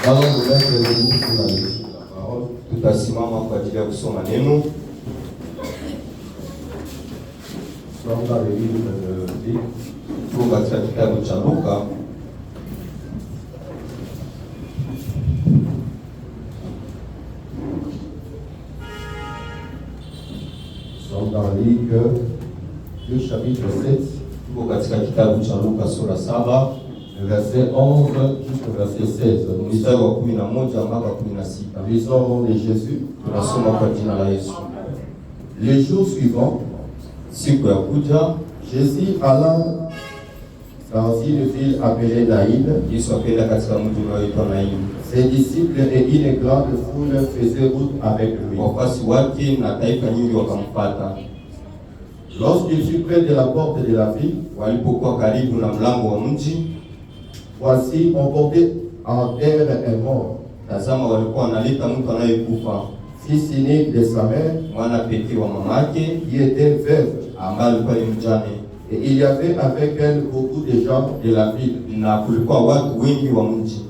Allons nous mettre debout pour la lecture de la parole. Tutasimama kwa ajili ya kusoma neno. Sommes dans le livre de Luc. Tuko katika kitabu cha Luka. Sommes dans Luc chapitre 7. Tuko katika kitabu cha Luka sura 7, Verset 11 jusqu'au verset 16. mstari wa 11 mpaka 16. Lisons au nom de Jésus. Tunasoma kwa jina la Yesu. Les jours suivants, Siku ya kuja, Jésus alla dans une ville appelée Naïn. Yesu akaenda katika mji unaoitwa Naini. Ses disciples et une grande foule faisaient route avec lui. Wafuasi wake na taifa nyingi wakamfuata. Lorsqu'il fut près de la porte de la ville, Walipokuwa karibu na mlango wa mji, voici, on portait en terre un mort, tazama, walikuwa wanaleta mtu anayekufa, fils unique de sa mère, mwana pekee wa mamake, qui était veuve. ambaye alikuwa ni mjane, Et il y avait avec elle beaucoup de gens de la ville. na kulikuwa watu wengi wa mji.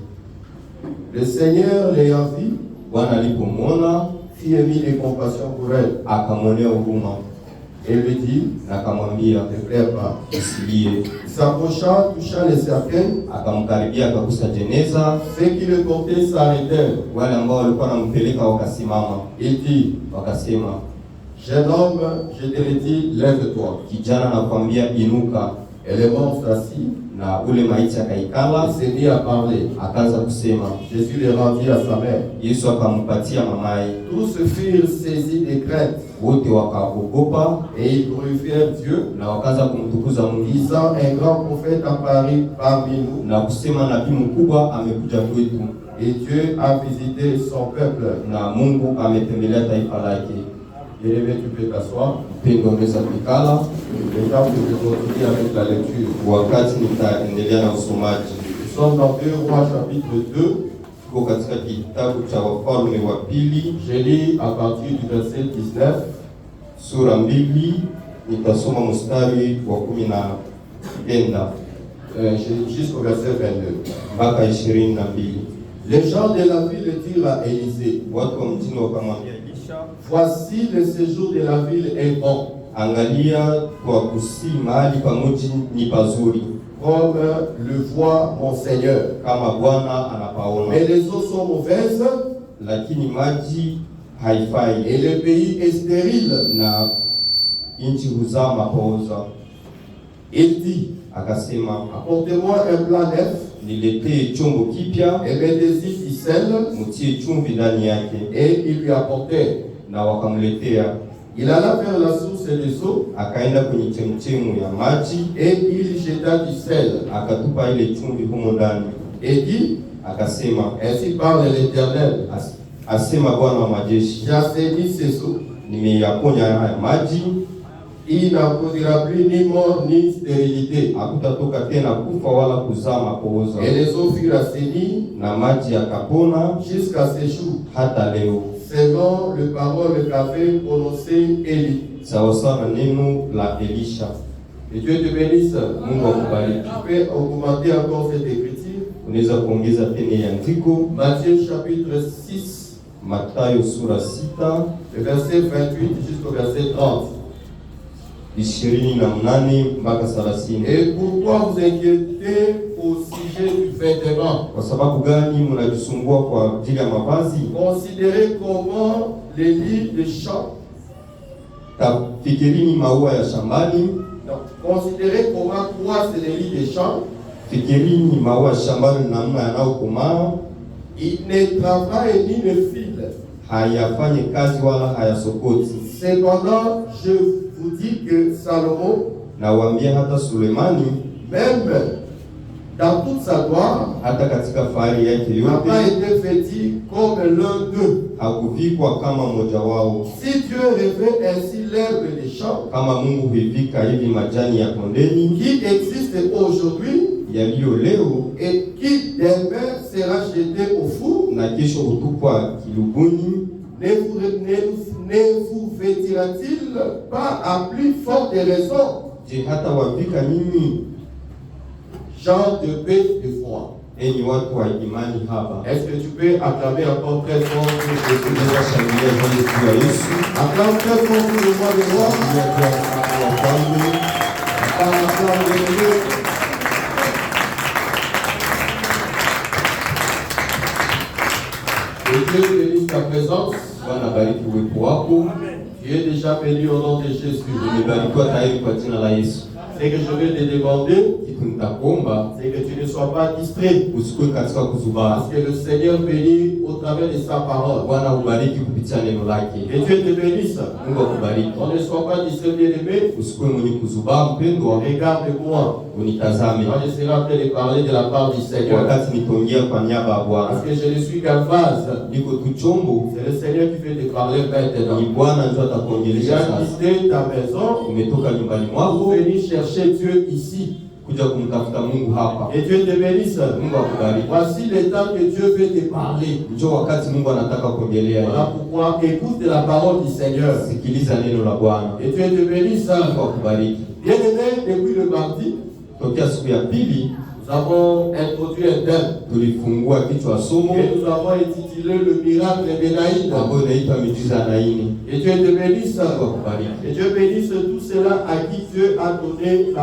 Le Seigneur l'ayant vu, Bwana alipomwona fit émis de compassion pour elle. akamwonea huruma Et lui dit, na akamwambia, ne pleure pas. usilie. S'approcha, toucha les cercueils, Akamkaribia akagusa jeneza, ceux qui le portaient s'arrêtèrent. wale ambao walikuwa wanampeleka wakasimama, Il dit, wakasema, jeune homme, je te le dis, lève-toi. kijana nakwambia inuka. Et le mort s'assit Na ule maiti et akaikala, se mit à parler. akaanza kusema. Jésus le rendit à sa mère. Yesu akampatia mamaye. Tous furent saisis de crainte Wote wakaogopa et ils glorifièrent Dieu, na wakaanza kumtukuza Mungu disant, un grand prophète apparut parmi nous na kusema, nabii mkubwa amekuja kwetu et Dieu a visité son peuple. na Mungu ametembelea taifa lake. Bien-aimé, tu peux t'asseoir. Mpendo, unaweza kuikala Le temps que je continue avec la lecture. wakati nitaendelea na usomaji. Nous sommes dans 2 Rois chapitre 2. Tuko katika kitabu cha Wafalme wa pili Je lis à partir du verset 19 sura 2, nitasoma mstari wa 19 jusqu'au verset 22. mpaka 22. Les gens de la ville dirent à Élisée, Watu wa mjini wakamwambia Elisha, voici le séjour de la ville est bon, angalia, kwa kusi mahali pa mji ni pazuri, comme le voit mon Seigneur. kama Bwana anapaona, Mais les eaux sont mauvaises lakini maji haifai et le pays est stérile. na nchi huzaa mapooza. Il dit, Akasema, apportez-moi un plat neuf niletee chombo kipya, et mettez-y ficelle. mtie chumvi ndani yake. Et il lui apportait. Na wakamletea. Il alla vers la source des eaux Akaenda kwenye chemchemu ya maji, et il jeta du sel akatupa ile chumvi humo ndani, et dit, akasema, ainsi parle l'Éternel, asema Bwana wa majeshi, j'ai assaini ces eaux. nimeyaponya haya maji, Il n'en produira plus ni mort ni stérilité. hakutatoka tena kufa wala kuzaa mapooza. Et les eaux furent assainies Na maji yakapona jusqu'à ces jours, hata leo, selon le parole qu'avait prononcé Élie. sawasawa na neno la Elisha. Que Dieu te bénisse. Mungu akubariki. Tu peux augmenter encore cette écriture. Unaweza kuongeza tena ya andiko, Matthieu chapitre 6, Mathayo sura 6 le verset 28 jusqu'au verset 30. 28 mpaka 30. Et pourquoi vous inquiétez au sujet du vêtement? Kwa sababu gani mnajisumbua kwa ajili ya mavazi? Considérez comment les lits de champ. Fikirini maua ya shambani, Donc, considérez comment croissent les lits de champ. fikirini maua ya shambani namna yanayokomaa, Ils ne travaillent ni ne filent. hayafanye kazi wala hayasokoti. Cependant, je vous dis que Salomon, Na waambia hata Sulemani, même dans toute sa gloire, hata katika fahari yake n'a pas yote, été vêtu comme l'un d'eux. hakuvikwa kama mmoja wao. Si Dieu revêt ainsi l'herbe des champs, Kama Mungu huivika hivi majani ya kondeni qui existe aujourd'hui yaliyo leo et qui demain sera jeté au four, na kesho hutupwa kilubuni, ne vous vêtira-t-il pas à plus forte raison, je hata wavika nyinyi gens de bête de foi? Enyi watu wa imani haba. Est-ce que tu peux acclamer encore très fort pour Jésus? Tunaweza shangilia kwa Yesu wa Yesu. Acclame très fort pour le roi des rois. Shangilia kwa wafalme. Acclame le Dieu. Que Dieu bénisse ta présence. Bwana bariki uwepo wako. Tu es déjà béni au nom de Jésus. Umebarikiwa tayari kwa jina la Yesu. C'est que je vais te demander, Kitu nitakuomba c'est que tu ne sois pas distrait. usikue katika kuzubaa. Parce que le Seigneur bénit au travers de sa parole. Bwana ubariki kupitia neno lake. Et Dieu te bénisse. Mungu akubariki. On ne soit pas distrait, bien-aimé. Usikue mwenye kuzubaa mpendwa. Regarde-moi. Unitazame. Moi, je serai en train de parler de la part du Seigneur. Wakati nitaongea kwa niaba ya Bwana. Parce que je ne suis qu'un vase. Niko tu chombo. C'est le Seigneur qui fait te parler maintenant. Ni Bwana ndio Tu atakuongelesha as sasa. quitté ta maison Umetoka nyumbani pour mwako venir chercher Dieu ici. kuja kumtafuta Mungu hapa. Et Dieu te bénisse. Mungu akubariki. Voici le temps que Dieu veut te parler. Njoo wakati Mungu anataka kuongelea Voilà hivi. pourquoi écoute la parole du Seigneur. Sikiliza neno la Bwana. Et Dieu te bénisse. Mungu akubariki. Bien-aimé, depuis le mardi, Tokea siku ya pili nous avons introduit un thème tulifungua kichwa somo et nous avons intitulé le miracle de Naïd. ambayo inaitwa miujiza ya Naini. Et Dieu te bénisse. Mungu akubariki. Et Dieu bénisse tous ceux-là à qui Dieu a donné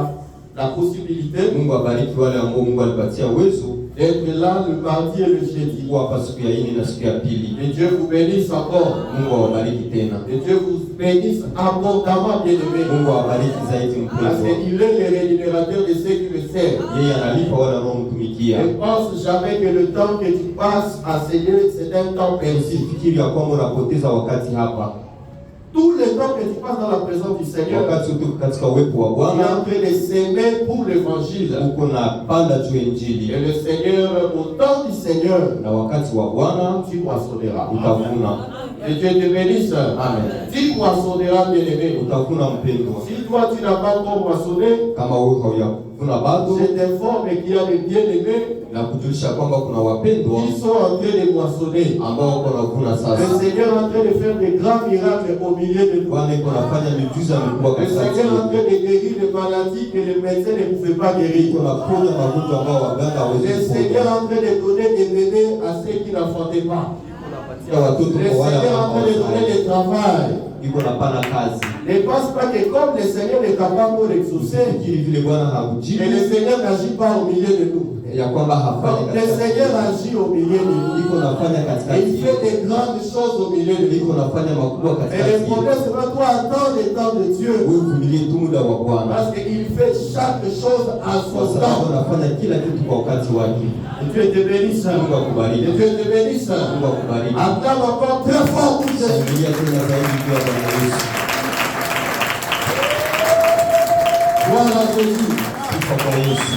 la possibilité Mungu abariki wale ambao Mungu alipatia uwezo d'être là le mardi et le jeudi. kuwa hapa siku ya ine na siku ya pili. Et Dieu vous bénisse encore. Mungu awabariki tena. Et Dieu vous bénisse abondamment, bien-aimés. Mungu awabariki zaidi Parce mpendwa. qu'il est le rémunérateur de ceux qui le servent. Yeye analipa wale wanaomtumikia. Ne pense jamais que le temps que tu passes à Seigneur, c'est un temps perdu. Usifikiri ya kwamba unapoteza wakati hapa. Tout le temps que tu passes dans la présence du Seigneur, Wakati uko katika uwepo wa tu es Bwana, en train de s'aimer pour l'évangile. uko na panda juu ya Injili. Et le Seigneur, au temps du Seigneur, Na wakati wa Bwana tu moissonneras. utavuna. Et Dieu te bénisse. Amen. Tu moissonneras, bien-aimé. Utavuna mpendwa. Si toi tu n'as pas encore moissonné, Kama wewe hauyavuna bado, je t'informe qu'il y a des bien-aimés na kujulisha kwamba kuna wapendwa qui sont en train de moissonner. ambao wako navuna Le sasa. Seigneur est en train de faire des grands miracles au milieu de nous. Bwana iko nafanya miujiza mikubwa Le katikati Seigneur est en yetu. train de guérir les maladies que les médecins ne pouvaient pas guérir. Iko naponya magonjwa ambao waganga Le hawezi Seigneur est kuponya. en train de donner des bébés à ceux qui n'enfantaient pas. Pia watoto Le kwa wale Seigneur est en ambao train de donner hawazai. du travail. Iko napana kazi. Ne pense pas que comme le Seigneur est capable d'exaucer, Usifikiri vile Bwana et hakujibu le Seigneur n'agit pas au milieu de nous. ya kwamba hafanyi Donc, le katikati Seigneur yetu. agit au milieu de nous. Iko nafanya Et katikati il fait yetu. des grandes choses au milieu de Iko nous. nafanya makubwa Et katikati le problème, yetu. c'est pas toi attendre le temps de Dieu. Wewe uvumilie tu muda wa Bwana. Parce qu'il fait chaque chose à Kwa son sababu temps. anafanya kila kitu kwa wakati wake. Et Dieu te bénisse. Mungu akubariki. Et Dieu te bénisse. Mungu akubariki. Acclame encore très fort pour Jésus. Shangilia tena zaidi juu ya Bwana Yesu. Gloire à Jésus. Sifa kwa Yesu.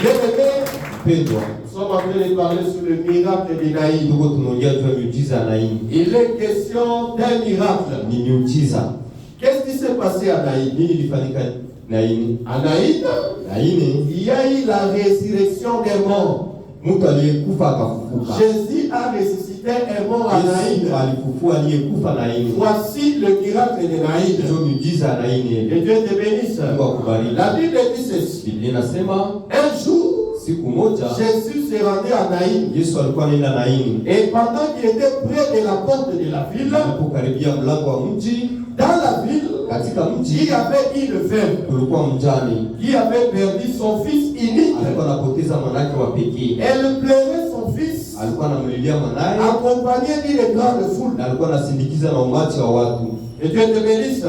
Bien-aimés, Pendwa, nous sommes en train de parler sur le miracle de Naïd. tuko tunaongea juu ya miujiza ya Naini. Il est question d'un miracle. Ni miujiza. Qu'est-ce qui s'est passé à Naïd? Nini ilifanyika Naini? À Naïd, Naini, il y a eu la résurrection des morts. mtu aliyekufa akafufuka. Jésus a ressuscité un mort à Yesu Naïd. alifufua aliyekufa Naini. Voici le miracle de Naïd. Ndio miujiza ya Naini. Que Dieu te bénisse. Mungu akubariki. La Bible dit ceci. Biblia inasema Un jour, siku moja Jésus s'est rendu à Naïd. Yesu alikuwa anaenda Naini. Et pendant qu'il était près de la porte de la ville, Alipokaribia mlango wa mji, dans la ville, katika il mji y avait une femme kulikuwa mjane qui avait perdu son fils unique. alikuwa anapoteza mwanake wa pekee. Elle pleurait son fils, Alikuwa anamlilia mwanaye accompagné d'une grande foule. na alikuwa anasindikiza na umati wa watu. Et Dieu te bénisse.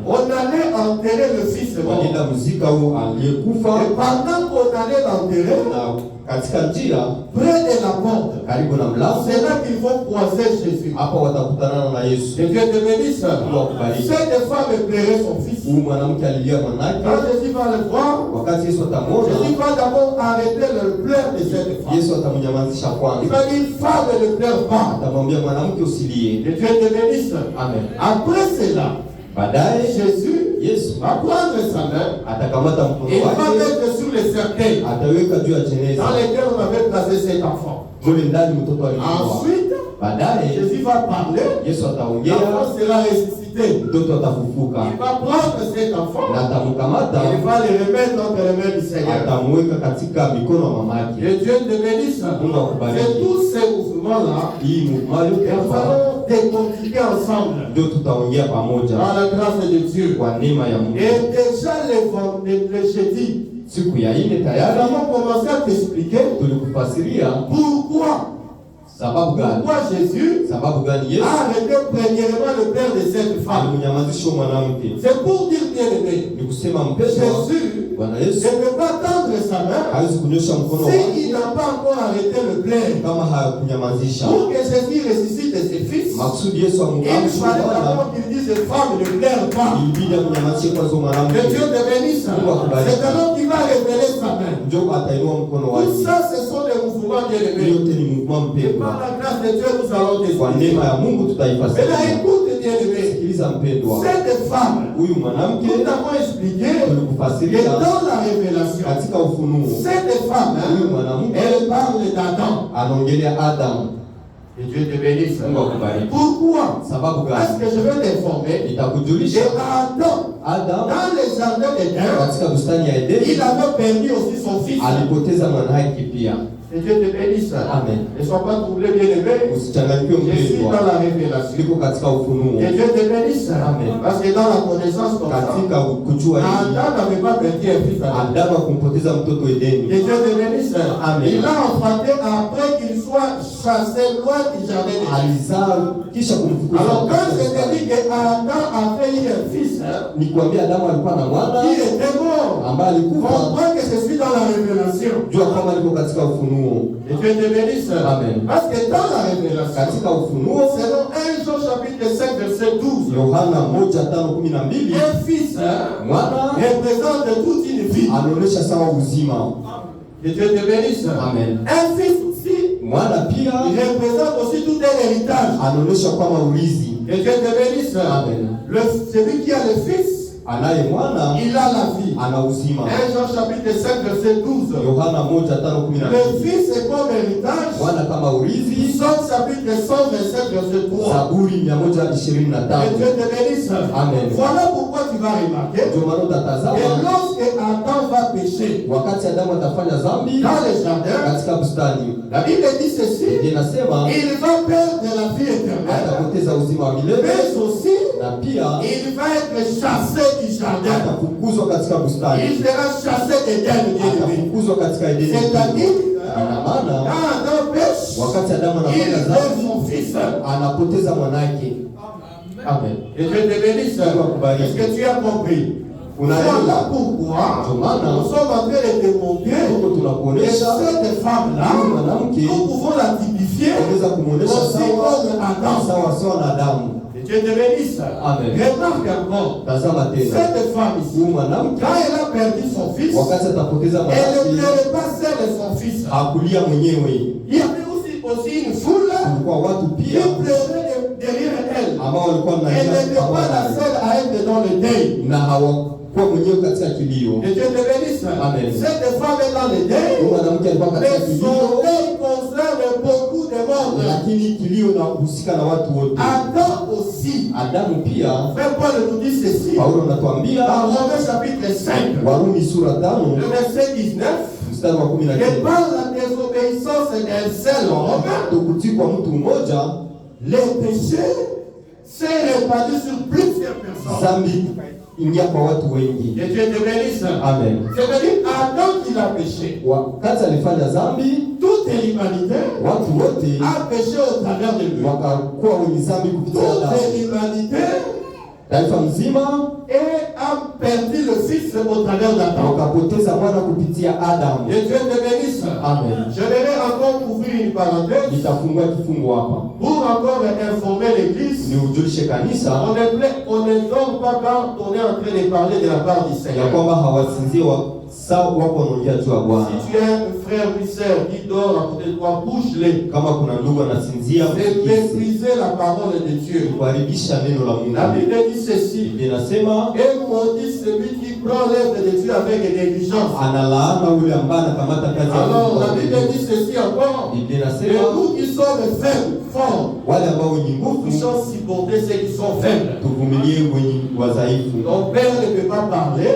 On allait enterrer le fils mort. Walienda mzika huo aliyekufa, Et pendant qu'on allait l'enterrer, na katika njia près de la porte, karibu na mlango c'est là qu'ils vont croiser Jésus. hapa watakutana na Yesu. Que Dieu te bénisse. Mungu akubariki. Cette femme pleurait son fils. Huyu mwanamke alilia Quand mwanake. Jésus va le voir, Wakati Yesu atamwona, Jésus va d'abord arrêter le pleur de cette femme. Yesu atamnyamazisha Il kwanza, va dire, femme, ne pleure pas. atamwambia mwanamke usilie. Que Dieu te bénisse. Amen. Après cela, Baadaye Jésus Yesu va prendre sa main atakamata et mkono il va wake, mettre sur le cercueil ataweka juu ya jeneza dans lequel on avait placé cet enfant. mule ndani mtoto alikuwa. Ensuite, Baadaye Jésus va parler, Yesu ataongea, l'enfant sera ressuscité ressusciter. mtoto atafufuka Il va prendre cet enfant, na atamkamata, il va le remettre entre les mains du Seigneur. atamweka katika mikono ya mama yake. Et Dieu te bénisse. Mungu akubariki. C'est tous ces mouvements-là Hii mouvement yote que nous hapa allons décortiquer ensemble ndio tutaongea pamoja dans la grâce de Dieu. kwa neema ya Mungu. Et déjà le jeudi, Siku ya ine nous tayari avons commencé à t'expliquer tulikufasiria pourquoi sababu gani, Jésus sababu gani Yesu a arrêté premièrement le père de cette femme. alimnyamazisha mwanamke. C'est pour dire, bien-aimé, Ni kusema mpendwa, Jésus Bwana ne Yesu peut pas tendre sa main hawezi kunyosha mkono wake s'il n'a pas encore arrêté le plein. kama hayakunyamazisha. Pour que Jésus ressuscite ses fils, Maksudi Yesu il amwamshe fallait Bwana, d'abord qu'il dise aux femmes ne pleure pas. ilibidi amnyamazishe kwanza mwanamke. Que Dieu te bénisse. C'est un homme qui va révéler sa main. Njoo atainua mkono Tout wake. ça, ce sont des mouvements bien-aimés. Yote ni mouvement Et par mpendwa. la grâce de Dieu, nous allons Kwa t'expliquer. neema ya Mungu Maintenant, tutaifasiria. écoute, bien-aimé. Sikiliza mpendwa, Cette femme, huyu mwanamke nous avons expliqué que tulikufasiria dans la révélation, katika Ufunuo. cette femme, Huyu mwanamke elle parle d'Adam. anaongelea Adamu. Et Dieu te bénisse. Mungu akubariki. Pourquoi? Sababu Parce gani? que je vais t'informer. Nitakujulisha Et Adam, Adamu dans le jardin d'Éden, katika bustani ya Edeni il avait perdu aussi son fils. alipoteza mwanawake pia. Et Dieu te bénisse. Amen. Ne sois pas troublé, bien-aimé. Usichanganyikiwe Je suis mpendwa, dans la révélation. liko katika Ufunuo. Et Dieu te bénisse. Amen. Parce que dans la connaissance comme ça, Katika kujua hii Adam n'avait pas perdu un fils. Adamu akumpoteza mtoto Edeni. Et Dieu te bénisse. Amen. Il l'a enfanté après qu'il soit chassé loin du jardin d'Éden. Alizaa kisha kumfukuza. Alors quand je te dis que Adam a fait un fils Nikwambia Adamu alikuwa na mwana qui était mort, ambaye alikufa, comprends que je suis dans la révélation. jua kwamba liko katika Ufunuo. Et Dieu te bénisse. Amen. Parce que dans la révélation, Katika Ufunuo, selon 1 Jean chapitre 5 verset 12, Yohana 1:5-12, un fils mwana représente toute une vie. anaonyesha sawa uzima. Que Dieu te bénisse. Amen. Un fils aussi, Mwana il pia représente aussi tout un héritage. anaonyesha kwamba urithi. Que Dieu te bénisse. Amen. Celui qui a le fils, Anaye mwana il a la vie. ana uzima. 1 Jean chapitre 5 verset 12. Yohana Le 1:5-12, fils est comme héritage. mwana kama urithi. Psaume chapitre 127 verset 3. Zaburi Que 125. Dieu te bénisse. Amen. Voilà pourquoi tu vas remarquer Ndio maana que utatazama lorsque Adam va pécher wakati Adamu atafanya dhambi dans le jardin, katika bustani, la Bible dit ceci, Biblia inasema il va perdre la vie éternelle, atapoteza uzima wa milele, mais aussi na pia il va être chassé du jardin. atafukuzwa katika bustani, Il sera chassé d'Éden, bien-aimé. atafukuzwa katika Edeni. C'est-à-dire, Ina maana quand Adam pêche, wakati Adamu il anafanya perd dhambi son fils. anapoteza mwanake. Amen. Et Dieu te bénisse. Est-ce que tu as compris? Voilà pourquoi nous sommes en train de démontrer que cette femme-là, nous pouvons la typifier aussi comme Adam. sawa sawa na Adamu. Et Dieu te bénisse. Amen. Remarque encore, Tazama tena, cette femme ici, huyu mwanamke quand elle a perdu son fils, wakati atapoteza elle ne mwanake pleurait pas seule son fils. hakulia mwenyewe. Il y avait aussi une foule Kulikuwa watu qui pia pleurait derrière elle. ambao walikuwa Elle wanalia n'était pas la seule à être dans le deuil. na hawakuwa mwenyewe katika kilio. Et Dieu te bénisse. Amen. Cette femme est dans le Huyu deuil. mwanamke alikuwa katika Mais kilio, son deuil concerne beaucoup de monde. lakini kilio na kuhusika na watu wote. Adam aussi. Adamu pia, Frère Paul nous dit ceci. Paulo Dans anatuambia Romains chapitre 5, Warumi sura 5 le verset 19, mstari wa que 19, par la désobéissance d'un seul homme, kutii kwa mtu mmoja les péchés s'est répandu sur plusieurs personnes. dhambi ingia kwa watu wengi. Et Dieu te bénisse. Amen. C'est-à-dire Adam qui l'a péché. Wakati alifanya dhambi, Toute l'humanité watu wote a péché au travers de lui. wakakuwa wenye dhambi kupitia Toute Adamu. l'humanité Taifa mzima a perdu le Fils au travers d'Adam. wakapoteza mwana kupitia Adamu. Et Dieu te bénisse. Amen. Je vais encore ouvrir une parenthèse Nitafungua kifungu hapa pour encore informer l'Église. niujulishe kanisa On ne dort pas quand on est en train de parler de la part du ya Seigneur. kwamba hawasinzie sawa wako wanaongea tu Bwana. Si tu as un frère ou sœur qui dort à côté de toi, bouge-les. Kama kuna ndugu anasinzia, C'est mépriser la parole de Dieu. kuharibisha neno la Mungu. La Bible dit ceci. Inasema Et maudit celui qui prend l'œuvre de Dieu avec négligence. analaana ule ambaye anakamata kazi ya Alors Mungu. la Bible dit ceci encore. Biblia Et inasema nous qui sommes faibles, forts, wale ambao wenye nous nguvu puissions supporter ceux qui sont faibles. tuvumilie wenye wadhaifu. Ton père ne peut pas parler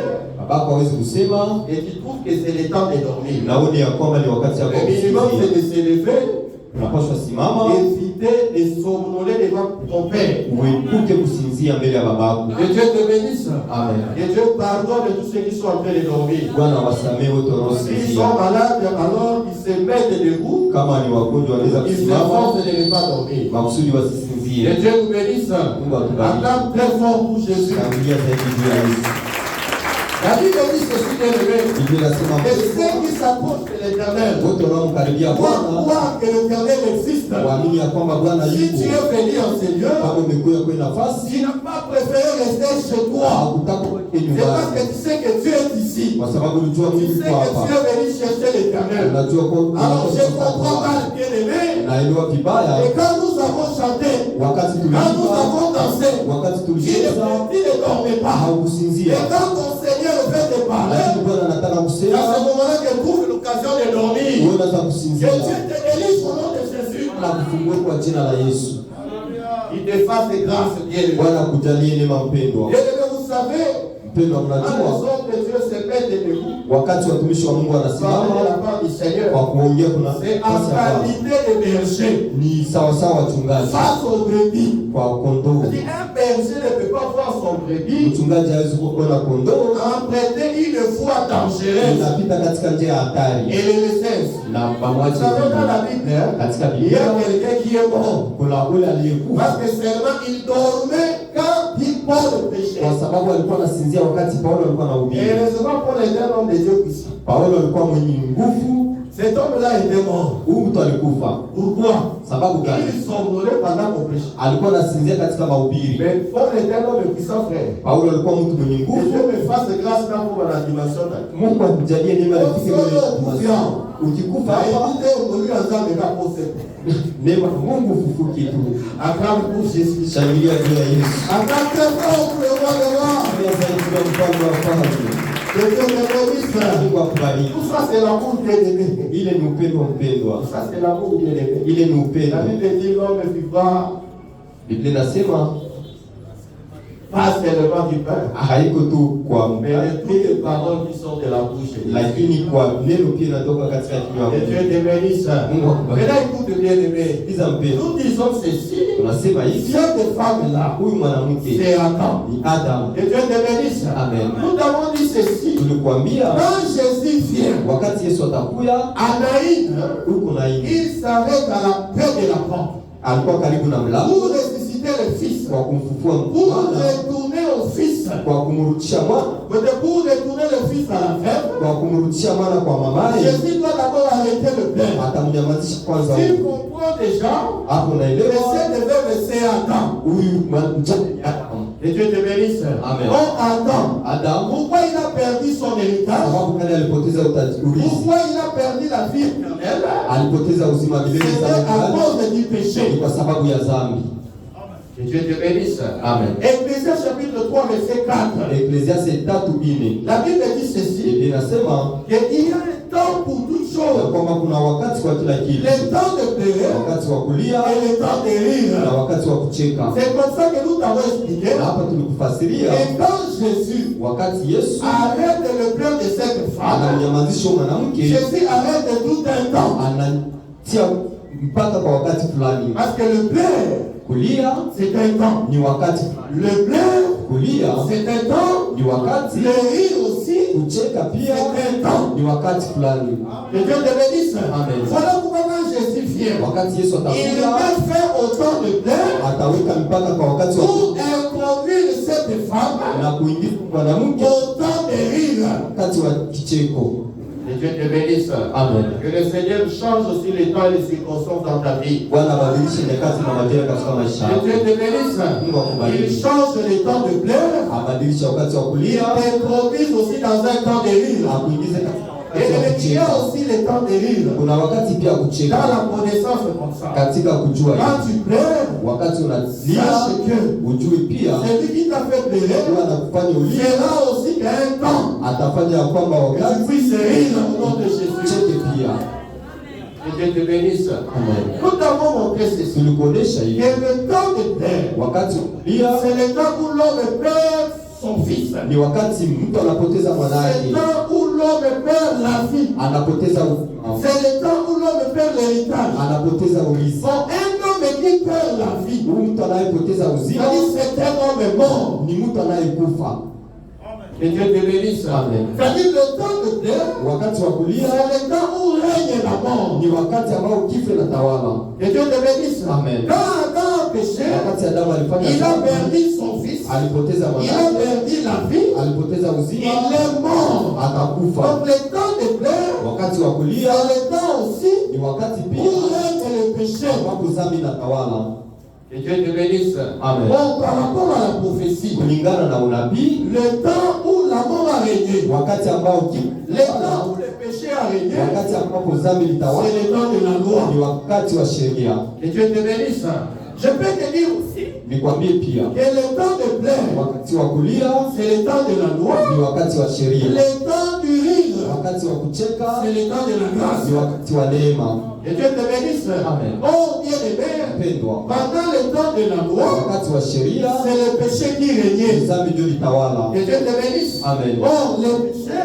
Babako hawezi kusema et tu trouves que c'est le temps de dormir. naone ya kwamba ni wakati ya Le minimum c'est kusinzia. de se lever, Unapaswa simama éviter de somnoler devant ton père. uepuke kusinzia mbele ya babako. Que Dieu te bénisse. Amen. Que Dieu pardonne tous ceux qui sont en train de dormir. Bwana wasamehe wote S'ils wanaosinzia. sont malades, alors ils se mettent debout, Kama ni wagonjwa wanaweza ils kusimama s'efforcent de ne pas dormir. makusudi Que wasisinzie. Dieu nous bénisse. Mungu atubariki. Acclame très fort pour Jésus. Tangulia zaidi juu ya Yesu. La Bible dit ceci, bien-aimé. Biblia inasema Et ceux qui s'approchent de l'Éternel wote wanaomkaribia doivent Bwana croire que l'Éternel existe. waamini ya kwamba Bwana Si tu yupo. es venu en ce lieu, Kama umekuja kwenye nafasi tu n'as pas préféré rester chez toi. hakutaka kubaki C'est parce que nyumbani, tu sais que Dieu est ici. kwa sababu ulijua Tu mimi sais niko que tu hapa. es venu chercher l'Éternel. Unajua kwa Alors je comprends mal, bien-aimé. naelewa vibaya Et quand nous avons chanté, wakati quand nous tuliimba, avons dansé, wakati tu tulicheza ne dormais pas. haukusinzia, Et quand ton Seigneur veut te parler, lakini Bwana anataka c'est à kusema ce moment-là que trouve l'occasion de dormir. wewe unaweza Que kusinzia Dieu te délivre au nom de Jésus. na kufungue kwa jina la Yesu. Il te fasse grâce, bien-aimé. Bwana akujalie neema mpendwa. Bien-aimé, vous savez, Mpendwa, quand les mnajua hommes de Dieu se mettent debout, wakati watumishi wa Mungu parler de la wanasimama part du Seigneur, kwa kuongea, kuna c'est en nafasi ya Bwana. qualité de berger Ni sawasawa wachungaji face aux brebis. kwa kondoo. Si un berger ne peut pas voir son brebis, Mchungaji hawezi kuona kondoo emprunter une voie dangereuse inapita katika njia ya hatari et les laisser. na Vous pamoja savez, dans la Bible, katika il y a Biblia quelqu'un qui est mort. kuna ule aliyekufa Parce que seulement il dormait quand Paul péchait. kwa sababu alikuwa anasinzia wakati Paulo alikuwa Et anahubiri. heureusement, Paul était un homme de Dieu puissant. Paulo alikuwa mwenye nguvu, Cet homme-là était mort. huyu mtu alikufa. Pourquoi? Sababu gani? Il somnolait pendant qu'on prêchait. Alikuwa anasinzia katika mahubiri. Mais Paul était un homme puissant, frère. Paulo alikuwa mtu mwenye Que nguvu. Dieu me fasse grâce dans pour la dimension là. Mungu akujalie neema ifike mbele ya kumasia. Ukikufa Bah, hapa, écoutez, on lui a donné la pose. neema Mungu ufufuke tu. Acclame pour Jésus. Shangilia juu ya Yesu. Acclame très fort pour le roi de roi. Pia zaidi kwa mfalme wa falme. Que Dieu te bénisse. Mungu akubariki. Tout ça, c'est l'amour bien-aimé. Ile ni upendo mpendwa. Tout ça, c'est l'amour bien-aimé. Ile ni La upendo. Bible dit l'homme ne vivra Biblia inasema pas seulement du pain, haiko tu kwa mais de mkate, toutes les paroles qui sont de la bouche de Dieu. lakini kwa neno pia inatoka katika kinywa Que cha Dieu Mungu. te bénisse. Mungu akubariki. Maintenant, écoute bien-aimé. Sikiza mpendwa. Nous disons ceci. Tunasema hivi, Cette femme-là, huyu mwanamke c'est Adam. ni Adamu. Que Dieu te bénisse. Amen. Nous avons dit ceci. Tulikuambia Quand Jésus vient wakati Yesu atakuya à Naïn, huko na hivi, il s'arrête à la paix de la porte alikuwa karibu na mlango pour ressusciter le Fils, kwa kumfufua pour mwana, retourner au Fils, kwa kumrudisha mwana, pour retourner le Fils à la femme. kwa kumrudisha mwana kwa mamaye. Jésus doit d'abord arrêter le Père. Atamnyamazisha kwanza S'il huko. comprend déjà, Hapo le naelewa verset de verbe, c'est Adam. huyu mjane ni Adamu. Que Dieu te bénisse. Amen. Oh Adam, Adamu pourquoi il a perdu son héritage? sababu kale alipoteza urithi, Pourquoi il a perdu la vie éternelle? alipoteza uzima milele C'était à za cause du ni péché. kwa sababu ya dhambi. Que Dieu te bénisse. Amen. Ecclésias chapitre 3, verset 4. Eklesiaste 3:4 La Bible dit ceci, Biblia inasema qu'il y a un temps pour toutes ya choses. kwamba kuna wakati kwa kila kitu, Le temps de pleurer wakati wa kulia et le temps de na rire. wakati wa kucheka. C'est comme ça que nous t'avons expliqué. Na hapa tulikufasiria Et quand Jésus wakati Yesu arrête le pleur de cette femme, anamnyamazisha mwanamke, Jésus arrête tout un temps. anatia mpaka kwa wakati fulani. Parce que le pleur, Kulia c'est un temps. ni wakati fulani, Le pleur, kulia c'est un temps. ni wakati, Le rire aussi, kucheka pia c'est un temps. ni wakati fulani. Que Dieu te bénisse. Amen. Voilà pourquoi quand Jésus vient, Wakati Yesu il atakuja va faire autant de pleurs ataweka mpaka kwa wakati wa pour introduire cette femme na kuingiza mwanamke au temps de rire. wakati wa kicheko. Que Dieu te bénisse. Amen. Que le Seigneur change aussi les temps et les circonstances dans ta vie. Bwana abadilishe nyakati na majira katika maisha Que yako. Dieu te bénisse. Mungu akubariki. Il change les temps de pleurs. Abadilishe wakati wa Il kulia, t'improvise aussi dans un temps de rire. akuingize katika Et wakati wa il y a kucheka. aussi les temps de rire. Kuna wakati pia Dans kucheka la connaissance comme ça. katika kujua Quand hivi. tu pleures, Wakati unalia sache que ujue pia celui qui t'a fait pleurer Mungu anakufanya ulie, verra aussi qu'à un temps, atafanya ya kwamba que tu wakati puisses rire au nom de Jésus. ucheke pia. Que Dieu te bénisse. Amen. Nous t'avons montré ceci. Tulikuonesha Et hivi, le temps de pleurs, wakati unalia c'est le temps où l'homme perd son fils. ni wakati mtu anapoteza C'est mwanake, le temps où l'homme perd la vie. anapoteza uzima, C'est le temps où l'homme perd l'héritage. anapoteza urithi. Bon, un homme qui perd la vie, Huyu mtu anayepoteza uzima c'est un homme mort. ni mtu anayekufa. Que Dieu te bénisse. Amen. C'est-à-dire le temps de pleurs, Wakati wa c'est kulia le temps où règne la mort. ni wakati ambao kifo inatawala. Que Dieu te bénisse. Amen. Quand Adam a péché, Wakati Adamu alifanya il a dhambi, perdu son fils. alipoteza Il a mwanake, perdu la vie. alipoteza uzima, Il est mort. akakufa. Donc le temps de pleurs, Wakati wa kulia c'est le temps aussi ni wakati où pia règne le péché. ambapo dhambi inatawala. Que Dieu te bénisse. Amen. Bon, par rapport à la prophétie, Kulingana na unabii, le temps où la mort a régné, wakati ambao kifo le temps où le péché a régné, wakati ambapo dhambi litawala c'est le temps de la loi. ni wakati wa sheria. Que Dieu te bénisse. Je peux te dire aussi Nikwambie pia que le temps de pleurs, wakati wa kulia c'est le temps de la loi. ni wakati wa sheria, Le temps du rire, wakati wa kucheka c'est le temps de la grâce. ni wakati wa neema. Que Dieu te bénisse. Amen. Oh, bien-aimé, Pendwa, pendant le temps de la loi, wakati wa sheria c'est le péché qui régnait. dhambi ndio litawala. Que Dieu te bénisse. Amen. Oh, le péché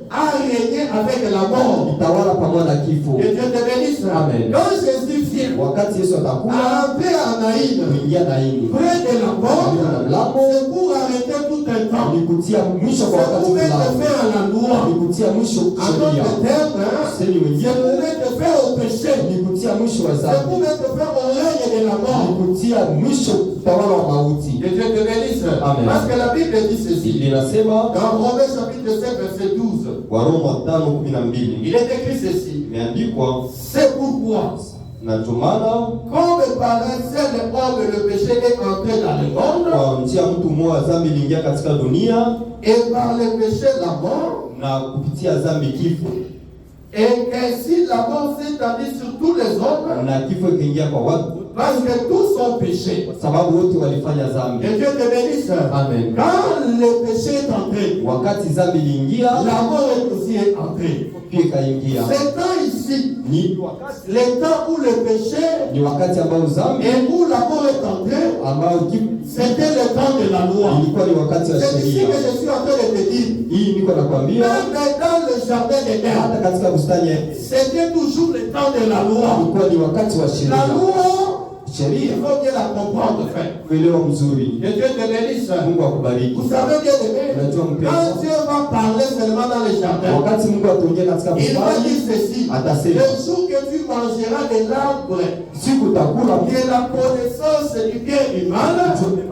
a régné avec la mort. Litawala pamoja na kifo. Que Dieu te bénisse. Amen. Quand Jésus vient Wakati Yesu atakuwa à entrer en Naïm, kuingia Naini, près de la porte, karibu na mlango, c'est pour arrêter tout un temps. ni kutia mwisho kwa C'est wakati pour mettre fulani, fin à la loi. ni kutia mwisho En sheria. d'autres termes, Seli c'est pour wengine mettre fin au péché. ni kutia mwisho wa C'est pour dhambi, mettre fin au règne de la ni mort. kutia mwisho utawala wa mauti. Que Dieu te bénisse. Amen. Parce que la Bible dit ceci. Linasema Dans Romains chapitre 5, verset 12, Waroma 5:12 il est écrit ceci. imeandikwa, C'est pourquoi, na ndio maana comme par un seul homme le péché est entré dans le monde, kwa njia ya mtu mmoja dhambi iliingia katika dunia, et par le péché la mort, na kupitia dhambi kifo, et qu'ainsi la mort s'est étendue sur tous les hommes, na kifo ikaingia kwa watu parce que tous ont péché. kwa sababu wote walifanya dhambi. Que Dieu te bénisse. Amen. Quand le péché est entré, Wakati dhambi iliingia, la mort est aussi entrée. pia ikaingia. C'est temps ici, Ni le temps où le péché ni wakati ambao dhambi et où la mort est entrée, ambao kifo c'était le temps de la loi. ilikuwa ni wakati wa C'est ici sheria. que je suis en train de te dire. Hii niko nakwambia, Même dans le jardin d'Éden, hata katika bustani ya c'était toujours le temps de la loi. ilikuwa ni wakati wa La sheria. loi, il Sheria faut bien la comprendre, frère. kuelewa mzuri. Que Dieu te bénisse. Mungu akubariki. Vous savez bien aimé, Unajua quand mpendwa, Dieu va parler seulement dans le jardin, wakati Mungu ataingia katika il va bustani dire ceci. atasema, Le jour que tu mangeras de l'arbre siku utakula de la connaissance du bien et du mal,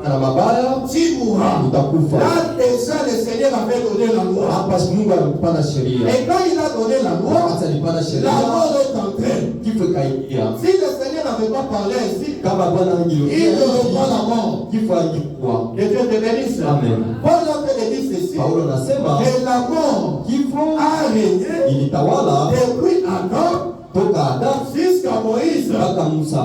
na mabaya tu mourras. utakufa. Là déjà le Seigneur avait donné la loi. Hapa Mungu alipana sheria, Et quand il a donné la loi, wakati alipana la sheria mort est entrée. kifo ikaingia. Si le Seigneur n'avait pas parlé ainsi, Kama Bwana il angeliongea n'aurait pas la mort. kifo angekuwa. Que Dieu te bénisse. Amen. Paul a fait dire ceci. Paulo anasema Que la mort kifo a régné ilitawala depuis Adam toka Adamu jusqu'à Moïse. mpaka Musa.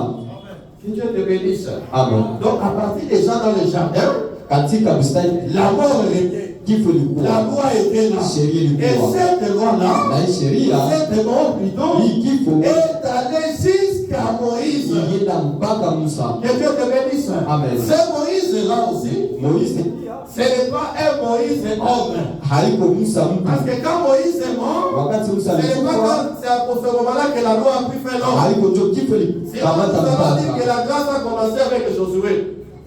Que Dieu te bénisse. Amen. Donc à partir des gens dans le jardin, Katika bustani la mort régnait. kifo La ilikuwa, loi était là. sheria Et ilikuwa, cette loi-là, na hii sheria cette mort plutôt, hii kifo est allée jusqu'à Moïse. ilienda mpaka Musa. Que Dieu te bénisse. Amen. Ce Moïse-là aussi, Moise ce n'est pas un Moïse homme. haiko Musa Parce mtu. que quand Moïse est mort, Wakati Musa ce n'est pas alikufa quand c'est pour ce moment-là que la loi a pris fin, non. haiko ndio kifo Sinon, ilikamata nous allons dire que mpaka la grâce a commencé avec Josué.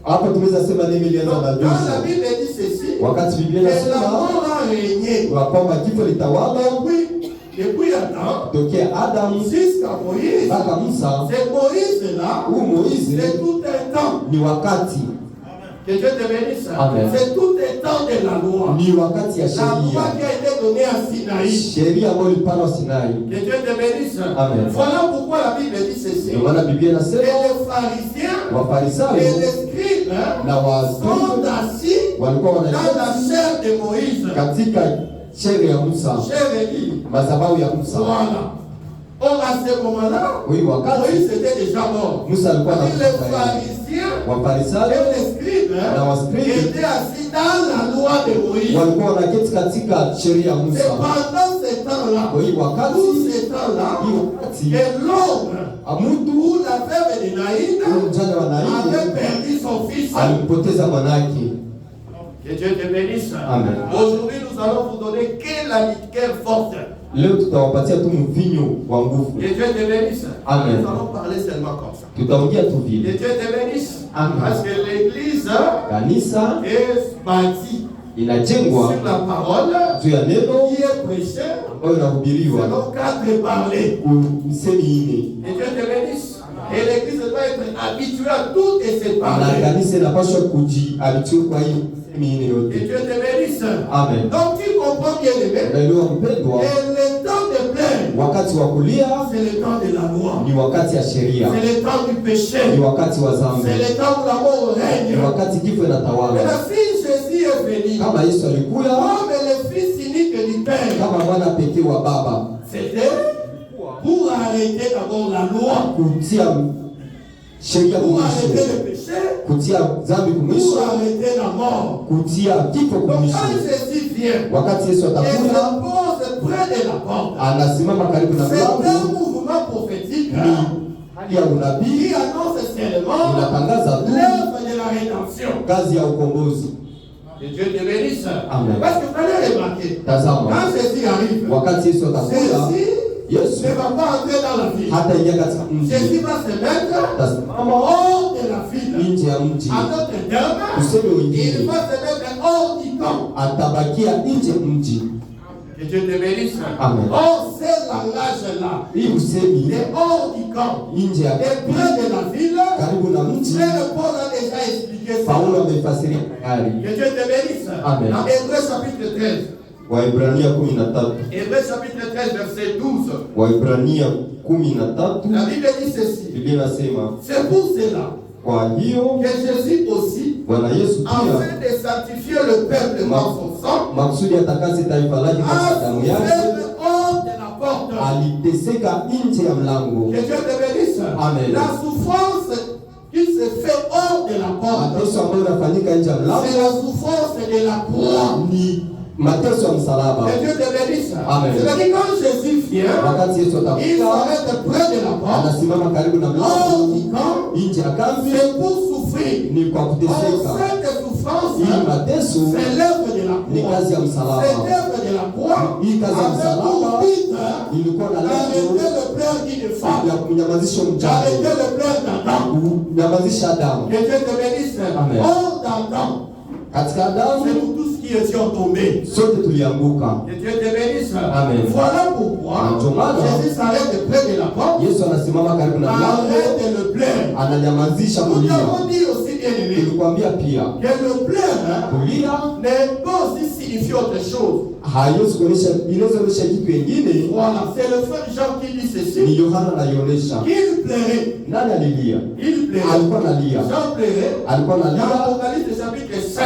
hapa. Tunaweza sema nini ilianza Donc, na quand la Joshua. Bible dit ceci, Wakati Biblia que la inasema mort a régné ya kwamba kifo litawala depuis Adam tokea Adamu jusqu'à Moïse, mpaka Musa. c'est Moïse-là, Huu Moise c'est tout un temps. ni wakati, Que Dieu te bénisse. Amen. C'est tout un temps de la loi. ni wakati ya La loi sheria. qui a été donné à Sinaï. sheria ambayo ilipana Sinai. Que Dieu te bénisse. Amen. Voilà pourquoi la Bible dit ceci. Ndio maana Biblia Et inasema les pharisiens Wafarisayo et les scribes na sont waandishi assis walikuwa dans wanaishi la chair de Moïse. katika sheria ya Musa, Chair de qui? madhabahu ya Musa. Voilà. Or à ce moment-là, Oui, wakati Moïse était déjà mort. Musa alikuwa Les anakufa, pharisiens Wafarisayo et les scribes na wascribe étaient assis dans la loi de Moïse. walikuwa wanaketi katika sheria ya C'est Musa. pendant ce temps-là, Oui, wakati tout ce temps-là, hii wakati que l'homme amutu ou la femme de Naïn mjane wa avait Naini perdu son fils. alimpoteza mwanake. Que Dieu te bénisse. Amen. Aujourd'hui, nous allons vous donner quelle force. Leo tutawapatia tu mvinyo wa nguvu. Que Dieu te bénisse. Amen. Nous allons parler seulement comme ça. Tutaongea tu Que vile. Dieu te bénisse. Amen. Parce que l'église Kanisa est bâtie inajengwa sur la parole juu ya neno qui est prêchée ambayo inahubiriwa selon 4 parlers. misemi ine, Que Dieu te bénisse. Et l'église doit être habituée à toutes ces na parlers. kanisa inapaswa kujihabitue kwa hiyo misemi ine Que yote. Dieu te bénisse. Amen. Donc tu comprends bien aimé. Unaelewa mpendwa, Et le temps de plaire, wakati wa kulia c'est le temps de la loi. ni wakati ya sheria, C'est le temps du péché. ni wakati wa C'est dhambi, le temps où la mort ni règne. wakati kifo inatawala. Mais si Jésus est venu, Kama Yesu alikuya comme le Fils unique du Père, kama mwana pekee wa Baba c'était pour arrêter d'abord la loi, kutia sheria pour arrêter kumwisho, le péché, kutia dhambi pour kumwisho, arrêter la mort. kutia kifo Donc quand kumwisho. Jésus vient, Wakati Yesu il se atakuja pose près de la porte. anasimama karibu na C'est un mlango, mouvement prophétique ni hali ya unabii qui annonce seulement inatangaza tu l'œuvre de la rédemption. kazi ya ukombozi. Que Dieu te bénisse. Amen. Parce que vous allez remarquer, Tazama, quand Jésus arrive, wakati Yesu atakuja, Jésus Yesu ne va pas entrer dans la ville. hataingia katika mji, Jésus va se mettre atasimama hors de la ville. nje ya mji. En d'autres termes, Useme il wengine, va se mettre hors du camp. atabakia nje mji. Que Dieu te bénisse. Amen. Or, ce langage-là, Hii usemi il est hors du camp. nje ya Et près de la ville, karibu na mji, Frère Paul a déjà expliqué ça. Paulo amefasiria tayari. Que Dieu te bénisse. Amen. Dans Hébreux chapitre 13. Waibrania 13, Hébreux chapitre 13, verset 12. Waibrania 13, La Bible dit ceci. Biblia inasema C'est pour cela kwa hiyo que Jésus aussi, Bwana Yesu pia afin de sanctifier le peuple par son sang, makusudi atakase taifa lake a kwa damu yake, souffert hors de la porte. aliteseka nje ya mlango. Que Dieu te bénisse. Amen. La souffrance qui se fait hors de la porte, Mateso ambayo yanafanyika nje ya c'est mlango la souffrance de la croix. ni mateso ya msalaba. Que Dieu te bénisse. Amen. C'est-à-dire quand Jésus vient, Wakati Yesu il atakuja, s'arrête près de la porte, anasimama karibu na hors mlango du camp, nje ya kambi, c'est pour souffrir. ni kwa Or, kuteseka. cette souffrance, Hii mateso c'est l'œuvre de la ni croix. kazi ya msalaba. Cette œuvre de la croix Hii kazi ya avait pour msalaba but ilikuwa na d'arrêter lengo le pleur d'une femme, ya kunyamazisha mjane, d'arrêter le pleur d'Adam. kunyamazisha Adamu. Que Dieu te bénisse. Amen. Hors d'Adam, Katika c'est Adamu nous tous qui étions tombés. sote tulianguka. Que Dieu te bénisse. Amen. Voilà pourquoi Ndio maana Jésus s'arrête près de la porte, Yesu anasimama karibu na mlango, arrête le pleur. ananyamazisha Nous kulia. avons dit aussi, bien aimé, Tulikwambia pia que le pleur kulia ne peut aussi signifier autre chose. haiwezi kuonyesha, inaweza kuonyesha kitu kingine. Voilà, c'est le frère Jean qui dit Ni ceci. Yohana anaionyesha. Il pleurait. Nani alilia? Il pleurait. Alikuwa analia, Jean pleurait. alikuwa Dans analia. l'Apocalypse chapitre 5,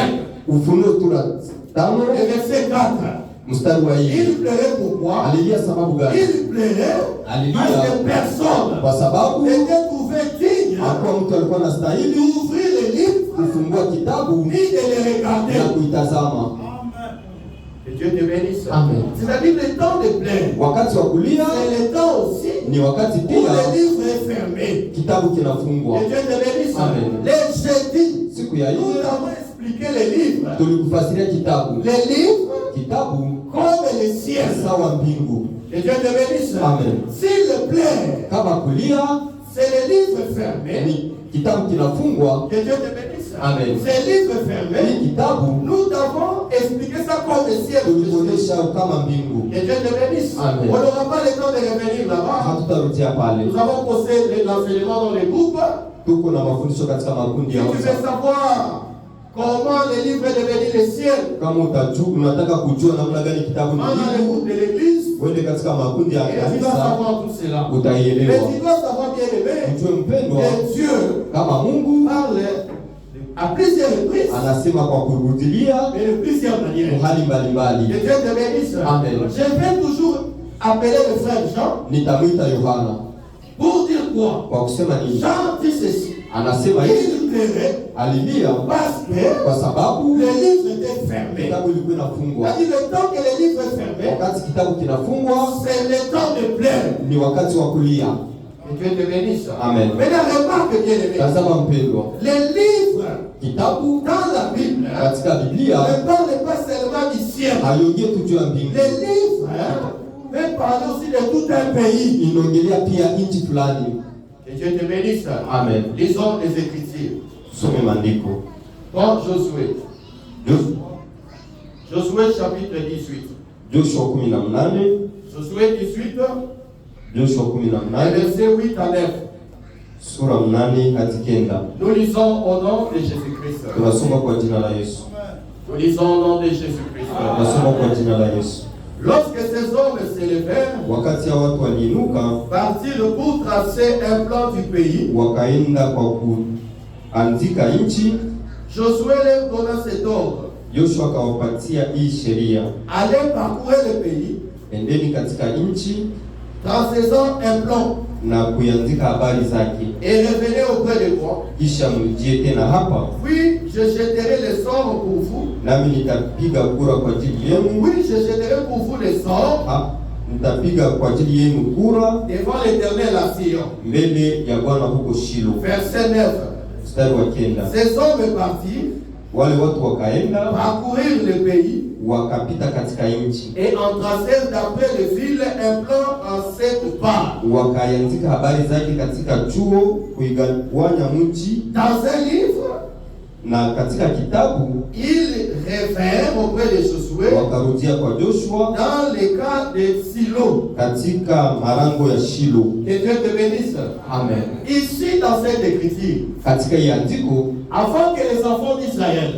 Ufunuo sura 5 et verset 4. mstari wa 1. Il pleurait pourquoi? Alilia sababu gani? Il pleurait Alilia parce que personne kwa sababu n'était trouvé digne hakuwa mtu alikuwa anastahili d'ouvrir les livres kufungua kitabu ni de les na regarder. kuitazama. Que Dieu te bénisse. Amen. C'est-à-dire le temps de plaire. Wakati wa kulia C'est le temps aussi ni wakati où pia le livre est fermé. kitabu kinafungwa. Que Dieu te bénisse. Amen. Les jeudis, Siku ya nous ile avons expliqué les livres. tulikufasiria kitabu, Les livres kitabu comme les ciels. sawa mbingu. Que Dieu te bénisse. Amen. S'il plaît, Kama kulia c'est le livre fermé. ni kitabu kinafungwa. Que Dieu te bénisse. Amen. C'est le livre Hii fermé. kitabu Nous avons expliqué ça comme le ciel. tulikuonyesha kama mbingu. Que Dieu te bénisse. Amen. On n'aura pas le temps de revenir là-bas. Hatutarudia pale. Nous avons posé l'enseignement dans les groupes. Tuko na mafundisho katika makundi Si ya tu veux WhatsApp. savoir Comment le livre est devenu le ciel? Kama unataka kujua namna gani kitabu ni Pendant les groupes de l'église, wende katika makundi ya et tu vas kanisa savoir tout cela. Mais utaielewa. tu dois savoir, bien aimé, Mjue mpendwa, que Dieu kama Mungu parle à plusieurs reprises, anasema kwa kurudilia mais de plusieurs manières. kwa hali Que mbalimbali. Dieu te bénisse. Amen. Je vais toujours appeler le frère Jean Nitamwita Yohana pour dire quoi? kwa kusema nini? Jean dit ceci. Anasema hivi, Il pleurait alilia parce que kwa sababu le livre était fermé. kitabu ilikuwa inafungwa. C'est-à-dire le temps que le livre est fermé, Wakati kitabu kinafungwa c'est le temps de pleurer. ni wakati wa kulia. Que Dieu te bénisse. Amen. Maintenant, remarque bien aimé. Tazama mpendwa, Les livres kitabu dans la Bible katika Biblia ne parlent pas seulement du ciel. haiongei tu juu ya mbingu, Les livres peuvent parler aussi de tout un pays. inaongelea pia nchi fulani. Que Dieu te bénisse. Amen. Lisons les Écritures. Some maandiko. Dans Josué. Josué chapitre 18. Joshua 18, Josué 18, Joshua 18 verset 8 à 9. sura 8 hadi 9. Nous lisons au nom de Jésus-Christ. Tunasoma kwa jina la Yesu. Nous lisons au nom de Jésus-Christ. Tunasoma kwa jina la Yesu. Lorsque ces hommes s'élevèrent, Wakati ya watu waliinuka partirent pour tracer un plan du pays, wakaenda kwa kuandika nchi, Josué leur donna cet ordre. Yoshua akawapatia hii sheria: Allez parcourir le pays, endeni katika nchi tracez-en un plan, na kuiandika habari zake, et revenez auprès de moi. kisha mrudie tena hapa, Puis je jetterai les sorts pour vous. nami nitapiga kura kwa ajili yenu. Oui, je jetterai pour vous les sorts Nitapiga kwa ajili yenu kura devant l'Éternel à Sion. mbele ya Bwana huko Shilo. Verset 9. Mstari wa 9. Ces hommes partirent, Wale watu wakaenda parcourir le pays, wakapita katika nchi, et en tracèrent d'après le fil un plan en 7 parts. wakaandika habari zake katika chuo, kuigawanya mji, Dans un livre, na katika kitabu ils réfèrent auprès de Josué wakarudia kwa Joshua dans les cas de Silo. katika marango ya Shilo. Que Dieu te bénisse. Amen. Ici, dans cette écriture, Katika hii andiko, avant que les enfants d'Israël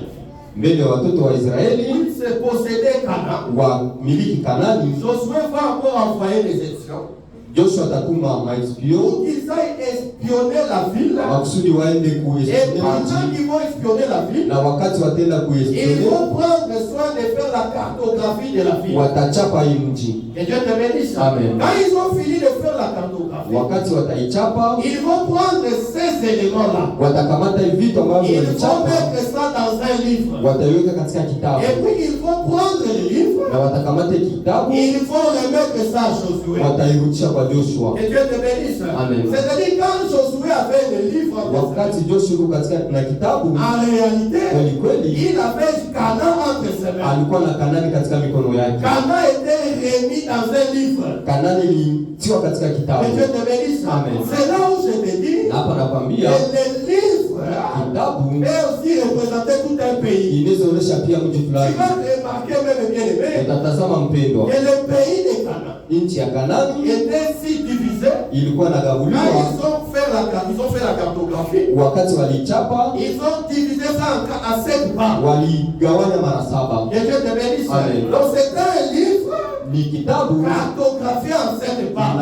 mbele ya watoto wa Israeli puissent posséder Canaan, wamiliki Kanani, Josué va encore envoyer des espions Joshua atatuma maespion pour qu'ils aillent espionner la ville. makusudi waende Et kuespionner pendant mji, qu'ils vont espionner la ville, na wakati wataenda ils kuespionner vont prendre soin de faire la cartographie de la ville. watachapa hii mji. Que Dieu te bénisse. Amen. Quand ils ont fini de faire la cartographie, Wakati wataichapa, ils vont prendre ces éléments-là. watakamata hivi vitu ambavyo Ils vont walichapa, mettre ça dans un livre. wataiweka katika kitabu, Et puis ils vont prendre le livre. na watakamata kitabu, Ils vont remettre ça à Josué. watairudisha kwa Joshua. Que Dieu te bénisse. Amen. C'est-à-dire quand Josué avait le livre, Wakati Joshua yuko katika na kitabu, en réalité, kweli kweli il avait Canaan entre ses mains. alikuwa na Kanani katika mikono yake. Canaan était remis dans un livre. Kanani ilitiwa katika Que kitabu. Dieu te bénisse. Amen. C'est là où je te dis Na hapa que nakwambia le livre kitabu peut aussi représenter tout un pays. inaonyesha pia mji Tu fulani. vas remarquer même bien aimé Utatazama mpendwa, que le pays de Canaan nchi ya Kanani était si divisé. ilikuwa Quand inagabuliwa. ils ont fait la cartographie, Wakati walichapa, ils ont divisé ça en 7 parts. waligawanya mara 7. Que Dieu te bénisse. Amen. Donc c'est un livre Ni kitabu cartographié en 7 parts.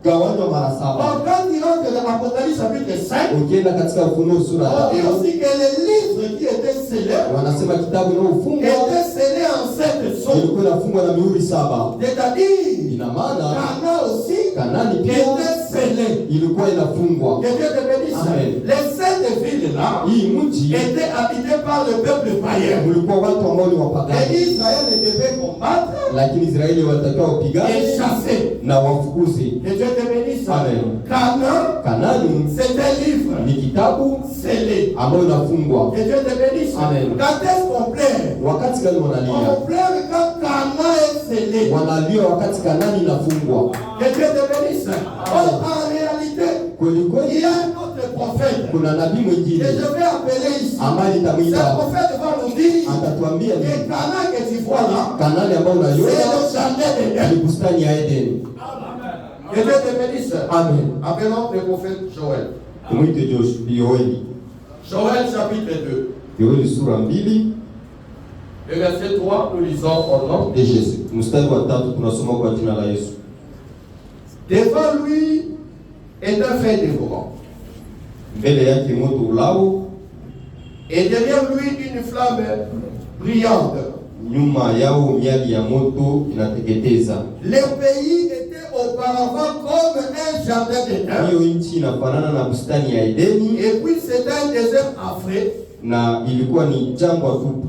inagawanywa mara 7. Donc quand il entre dans l'Apocalypse chapitre 5, Ukienda katika Ufunuo sura on dit 3, aussi que le livre qui était scellé wanasema kitabu inayofungwa était scellé en 7 sceaux. ilikuwa inafungwa na mihuri 7. C'est-à-dire, Ina maana Canaan aussi Kanani pia était scellé. ilikuwa inafungwa. Que Dieu te bénisse. Amen. Les 7 villes-là Hii mji étaient habitées par le peuple païen. ulikuwa watu ambao ni wapagani, Et Israël devait combattre lakini Israeli walitakiwa et wapigane chasser. na wafukuze. Que Dieu te bénisse. Amen. Canaan, Kanani c'est un livre ni kitabu scellé. ambayo inafungwa. Que Dieu te bénisse. Amen. Quand est-ce qu'on pleure? Wakati gani wanalia? On pleure quand Canaan est scellé. Wanalia wakati Kanani inafungwa. Que Dieu te bénisse. Or, en réalité, Kweli il kweli y a un autre prophète kuna nabii que mwingine je vais appeler ici. ambaye Ce nitamwita, prophète va nous dire atatuambia que ni Canaan que tu vois là, Kanani ambayo c'est unaiona le jardin d'Éden. ni bustani ya Eden. Que Dieu te bénisse. Amen. Appelons le prophète Joël. Tumwite Yoeli. Joël chapitre 2. Yoeli sura 2. Le verset 3, nous lisons au nom de Jésus. Mstari wa 3 tunasoma kwa jina la Yesu. Devant lui est un fer dévorant. Mbele yake moto ulao. Et derrière lui une flamme brillante. Nyuma yao miali ya moto inateketeza. Le pays était auparavant comme un jardin d'Éden. Hiyo nchi inafanana na bustani ya Edeni. Et puis c'était un désert affreux. Na ilikuwa ni jangwa tupu.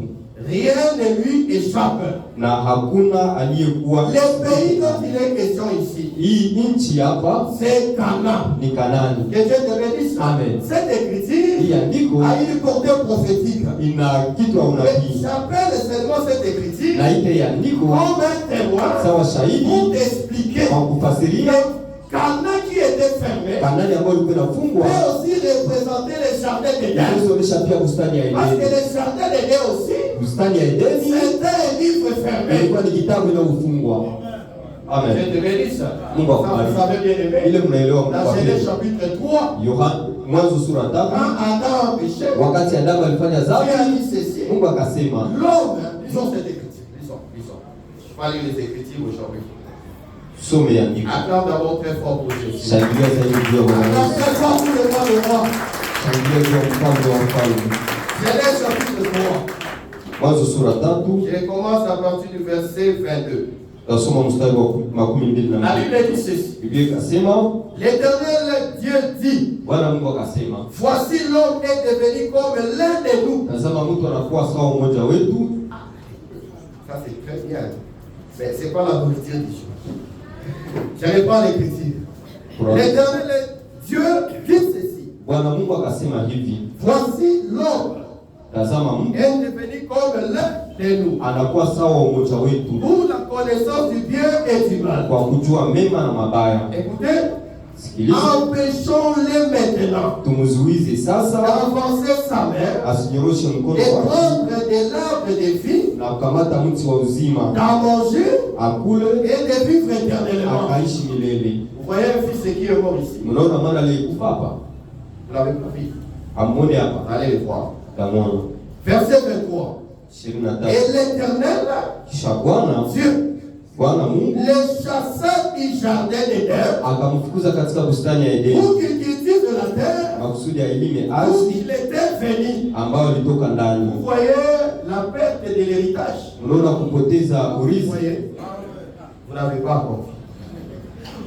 Rien ne lui échappe. Na hakuna aliyekuwa. Le pays dont il est question ici. Hii nchi hapa c'est Canaan. Ni Kanaani. Que Dieu te bénisse. Amen. Cette écriture hii andiko a une portée prophétique. Ina kitu ya unabii. J'appelle seulement cette écriture na ile andiko comme un témoin sawa shahidi pour t'expliquer kwa kufasiria Canaan qui était fermé. Kanaani ambayo ilikuwa inafungwa. Mais aussi représenter les jardins d'Éden. Inaonyesha pia bustani ya Edeni. Parce que les jardins d'Éden aussi. Bustani ya Edeni. C'était un livre fermé. Ilikuwa ni kitabu inayofungwa. Amen. Je te bénisse. Mungu akubariki. Vous avez bien aimé. Ile mnaelewa Dans Genèse chapitre 3. Mwanzo sura 3. Quand Adam a péché. Wakati Adamu alifanya dhambi. Dieu a dit ceci. Mungu akasema. L'homme, lisons cette écriture. Lisons. Je vais lire les écritures aujourd'hui. Some andiko. Acclame d'abord très fort pour Jésus. Shangilia zaidi juu ya Bwana. Acclame très fort pour le roi de roi. Shangilia juu ya mfalme wa mfalme. Genèse chapitre 3. Mwanzo sura 3. Je commence à partir du verset 22. Tasoma mstari wa 22. La Bible dit ceci. Biblia ikasema, l'Éternel Dieu dit, Bwana Mungu akasema, voici l'homme est devenu comme l'un de nous. Tazama mtu anakuwa sawa mmoja wetu. Ça c'est très bien. Mais c'est pas la nourriture du jour. Je reprends l'écriture. L'Éternel Dieu dit ceci. Bwana Mungu akasema hivi, voici l'homme tazama mtu est devenu comme l'un de nous. Anakuwa sawa mmoja wetu. Pour la connaissance du bien et du mal. Kwa kujua mema na mabaya. Écoutez. Sikiliza. Empêchons-les maintenant. Tumuzuize sasa. D'avancer sa main. Asinyoroshe mkono wake. Et prendre de l'arbre de vie. Na kukamata mti wa uzima. D'en manger. Akule. Et de vivre éternellement. Akaishi milele. Vous voyez un fils qui est mort ici. Mnaona mwana aliyekufa hapa? Vous l'avez pas vu. Amone hapa. Allez le voir. Tamwona. Verset 23. Et l'Éternel, Dieu, les chasseurs du jardin d'Éden, akamfukuza katika bustani ya Edeni, pour qu'il cultive la terre, makusudi ailime où ardhi il était venu. ambao alitoka ndani. Vous voyez la perte de l'héritage. Unaona kupoteza Vous urithi. voyez, vous n'avez pas compris.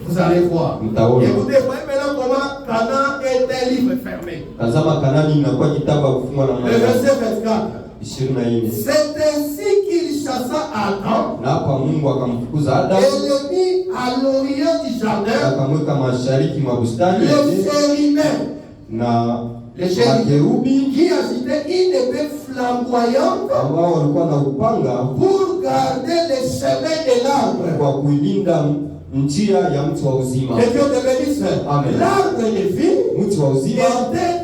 Vous allez voir. Mtaona. Écoutez, voyez maintenant comment Canaan est un livre fermé. Tazama Kanaani inakuwa kitabu kufungwa na Le Mungu. verset 24. 24. C'est ainsi qu'il chassa Adam. Na hapa Mungu akamfukuza Adam. Et le mit à l'orient du jardin. Akamweka mashariki mwa bustani. Le chérubin. Na les makerubi qui agitaient une épée flamboyante ambao walikuwa na upanga pour garder les chemins de l'arbre. Kwa kuilinda njia ya mti wa uzima. Et Dieu te bénisse. L'arbre de vie mti wa uzima était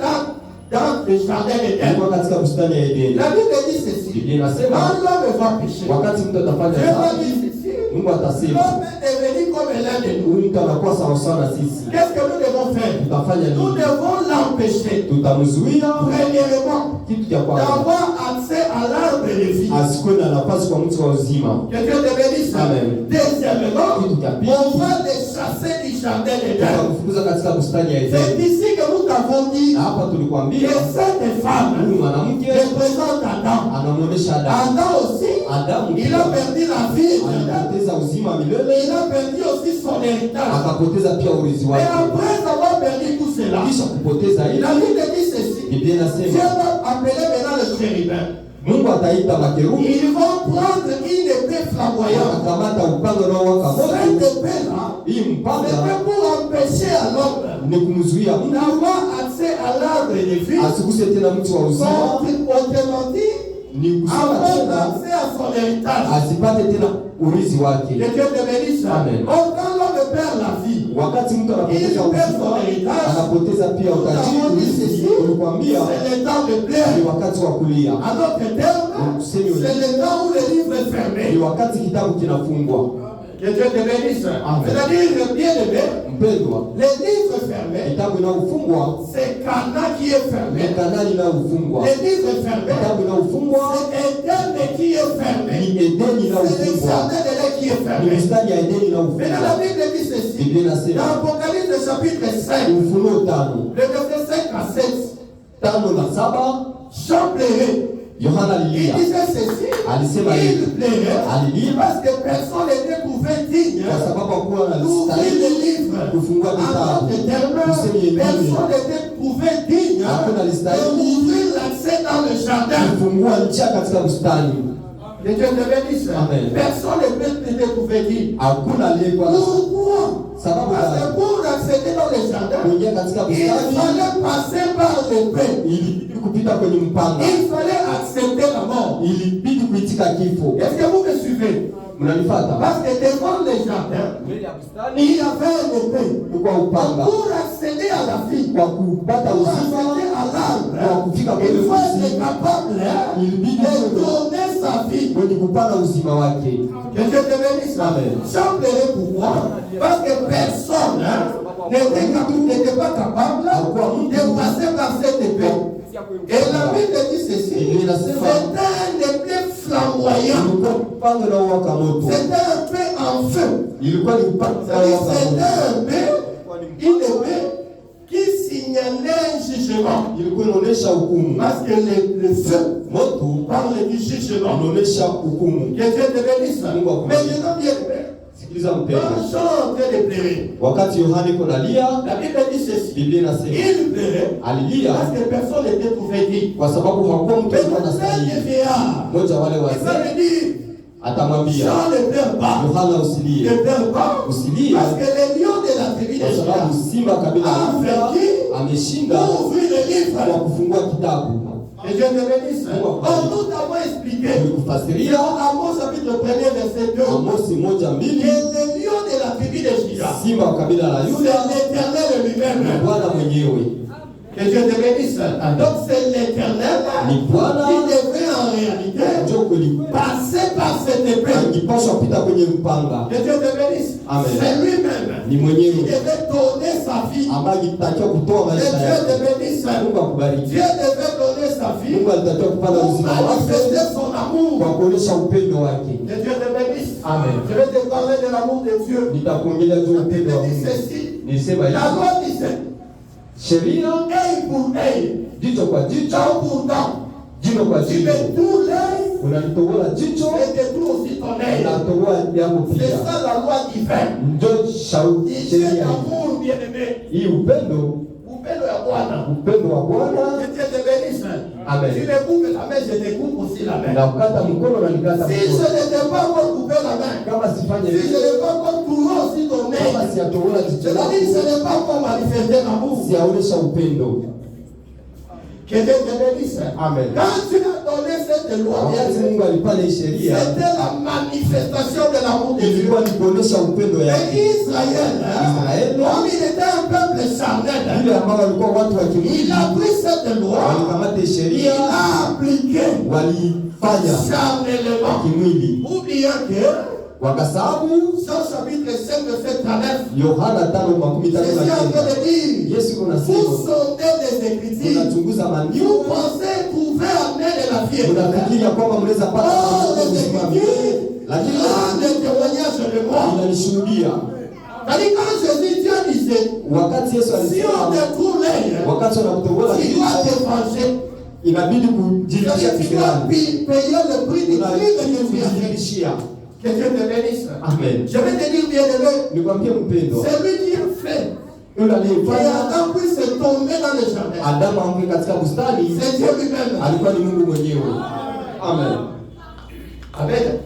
dans le jardin d'Éden. Katika bustani ya Edeni. La Bible dit ceci. Biblia inasema quand l'homme va pécher, wakati mtu atafanya dhambi, Mungu atasema l'homme est devenu comme l'un de nous. Mtu anakuwa sawa sawa na sisi. Qu'est-ce que nous devons faire? Tutafanya nini? Nous devons l'empêcher. Tutamzuia premièrement kitu cha kwanza d'avoir accès à l'arbre de vie. Asikuwe na nafasi kwa mtu wa uzima. Que Dieu te bénisse. Amen. Deuxièmement, kitu cha pili on va les chasser du jardin d'Éden. Tutakufukuza katika bustani ya Edeni. C'est ici que nous t'avons dit. Hapa tulikwambia que cette femme huyu mwanamke représente Adam. Anamuonesha Adam. Adam aussi. Adam il a perdu la vie. Alipoteza uzima milele. Il a perdu aussi son héritage. Akapoteza pia urithi wake. Et après avoir perdu tout cela, kisha kupoteza hili, la Bible dit ceci. Biblia inasema Dieu va appeler maintenant le chérubin. Mungu ataita makerubi. Ils vont prendre une épée flamboyante. Akamata upanga na waka moto. Cette épée-là, hii mpanga c'est pour empêcher à l'homme ni kumzuia mtu d'avoir accès à l'arbre de vie. Asiguse tena mtu wa uzima. Autrement dit, ni kusema tena accès à son héritage. Asipate tena urithi wake. Que Dieu te bénisse. Amen. Quand l'homme perd la vie, wakati mtu anapoteza uzima, anapoteza pia utajiri. Ulikwambia c'est le temps de plaire. ni wakati wa kulia. À d'autres termes, c'est le temps où le livre est fermé. Ni wakati kitabu kinafungwa. Que Dieu te bénisse. C'est-à-dire, bien aimé, Mpendwa, les livres fermés, kitabu inaofungwa c'est Cana qui est fermé. ni Kanani inaofungwa. Les livres fermés, Kitabu inaofungwa c'est Éden qui est fermé. ni Edeni C'est le inaofungwa. jardin de l'Éden qui est Ni fermé. mstari ya Edeni Maintenant, la inaofungwa. Bible dit ceci. Biblia inasema Dans Apocalypse chapitre 5, Ufunuo 5 le verset 5 à 7, 5 na 7, Jean plairait. Yohana Il alilia. disait ceci. Alisema Il hivi. plairait Alilia parce que personne n'était trouvé digne kwa sababu hakuwa d'ouvrir anastahili le livre. kufungua En vitabu. d'autres termes, Tuseme yengine. personne n'était trouvé digne Hakuna alistahili d'ouvrir l'accès dans le jardin. kufungua njia katika bustani. Que Dieu te bénisse. Amen. Personne n'était trouvé digne. Hakuna aliyekuwa Pourquoi? sababu Parce que ya pour accéder dans le jardin, kuingia katika il bustani fallait passer par l'épée. ilibidi kupita kwenye mpanga, Il fallait accepter la mort. ilibidi kuitika kifo. Est-ce que vous me suivez? Mnanifuata? Parce que devant les jardins, Mbele ya bustani il y avait une épée. kulikuwa upanga. Pour accéder à la vie, Kwa kupata pour uzima, accéder à kwa l'arbre, kufika kwenye il faut être uzima, capable ilibidi de wewe donner sa vie. mwenye kupana uzima wake. Que Dieu te bénisse. Amen. Jean plairait pourquoi? Parce que personne n'était pas capable de passer par cette épée. Et la Bible dit ceci, c'était un épée flamboyant. Ilikuwa upanga unaowaka moto. C'était un épée en feu. Ilikuwa ni upanga unaowaka C'était moto. une épée qui signalait un jugement. Ilikuwa inaonyesha hukumu. Parce que le feu Moto parle du jugement. unaonyesha hukumu. Que Dieu te bénisse. Mungu akubariki. Mais je dois bien aimé. Sikiliza mpendwa, Quand Jean était de pleurer, wakati Yohana iko nalia, la Bible dit ceci. Biblia inasema Il pleurait alilia parce que personne n'était trouvé digne. kwa sababu hakuwa mtu Mais alikuwa quand il anastahili. vieillard, Mmoja wale il va wazee lui dire, atamwambia Jean ne pleure pas. Yohana, usilie, Ne pleure pas. usilie Parce que les lions de la tribu de kwa Juda sababu simba kabila la Yuda ameshinda pour ouvrir le livre. kwa kufungua kitabu. Et Dieu te bénisse. On nous avons expliqué Nilikufasiria dans Amos chapitre 1er verset 2 Amosi 1:2, que les lions de la tribu de Juda, simba wa kabila la c'est Yuda l'Éternel ni lui-même. Bwana mwenyewe. Que Dieu te bénisse. Donc c'est l'Éternel Ni Bwana qui devait en réalité ndio passer par cette épée. alipaswa pita kwenye mpanga. Que Dieu te bénisse. Amen. C'est lui-même Ni qui mwenyewe devait donner sa vie. ambaye alitakiwa kutoa Que maisha Dieu yake. te bénisse. Mungu akubariki. Dieu devait donner sa vie Mungu alitakiwa kupata pour uzima wake manifester son amour. kwa kuonyesha upendo wake. Que Dieu te bénisse. Amen. Je vais te parler de l'amour de Dieu. Nitakuongelea juu ya Il upendo wa dit Mungu. ceci. Nilisema La hivi, loi disait, sheria œil pour œil, jicho kwa jicho, dent pour dent. jino kwa Tu jino. mets tout l'œil, Unalitobola jicho, et tu tout aussi ton œil. unatoboa yako C'est pia. ça la loi divine. Ndio Il dit sheria hii. amour bien-aimé. Hii upendo, Upendo ya Bwana. upendo wa Bwana. Que Dieu te bénisse. Amen. Tu me coupes la main, je te coupe aussi la main. Na kukata mkono na nikata Si je mkono. n'étais pas encore coupé la main, Kama sifanye si je hivyo, n'ai pas encore tourné aussi ton kama œil, siyatobola jicho c'est-à-dire ce lako, n'est pas encore manifesté l'amour. siyaonesha upendo. Que Dieu te bénisse. Amen. Quand tu as donné cette loi, Wakati Mungu alipana hii sheria, c'était la manifestation de l'amour de Dieu. ilikuwa ni kuonesha upendo Mais yake. Israël, comme il était un peuple charnel, Yule ambao walikuwa watu wa il kimwili a pris cette loi, walikamata hii il sheria, a appliqué walifanya charnellement. kimwili, Oubliant que wakasabu Jean chapitre 5 verset 39, Yohana 5:39. Jésus est en train de dire, Yesu vous kunasema sondez les Écritures, unachunguza vous maandiko, pensez trouver amener de la vie éternelle. unafikiria kwamba mnaweza pata Oh, les uzima Écritures, milele, lakini là, le témoignage de moi. inanishuhudia. C'est-à-dire quand Jésus, Dieu disait, Wakati Yesu si on alisema, te trouve l'œil, wakati wanakutobola tu dois jicho, te venger. inabidi kujilisha C'est-à-dire tu dois kisirani, payer le prix du crime que tu as fait. kujilishia. Que Dieu te bénisse. Amen. Je vais te dire bien aimé, Nikwambie mpendo, c'est lui qui a fait yule que aliyefanya Adam puisse tomber dans le jardin. Adamu amke katika bustani C'est Dieu lui-même. alikuwa ni Mungu mwenyewe. Amen. Amen.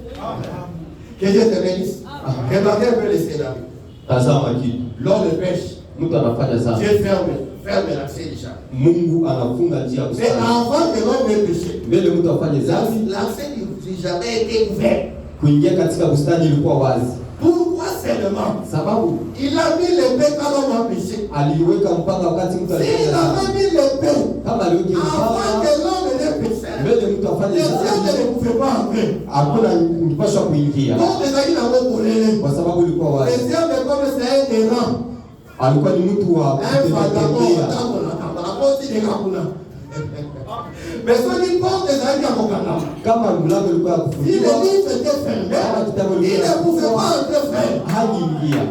Que Dieu te bénisse. Remarquez un peu les scénarios. Tazama kitu, Lors de pêche, mtu anafanya sana, Dieu ferme l'accès du jardin. Mungu anafunga njia ya Mais bustani. avant que l'homme ait péché, Mbele mtu afanye dhambi, l'accès du jardin était ouvert. kuingia katika bustani ilikuwa wazi. Pourquoi seulement? Sababu Il a mis l'épée quand l'homme a péché. aliweka mpaka wakati mtu S'il alifanya dhambi. avait mis l'épée Kama aliweka avant mpaka que l'homme ait péché, mbele mtu afanye les cieux dhambi, ne pouvaient pas entrer. hakuna ulipaswa kuingia kwa sababu ulikuwa wazi. Alikuwa ni mtu wa kutembea. Kama mlango ulikuwa kufungiwa, hajiingia.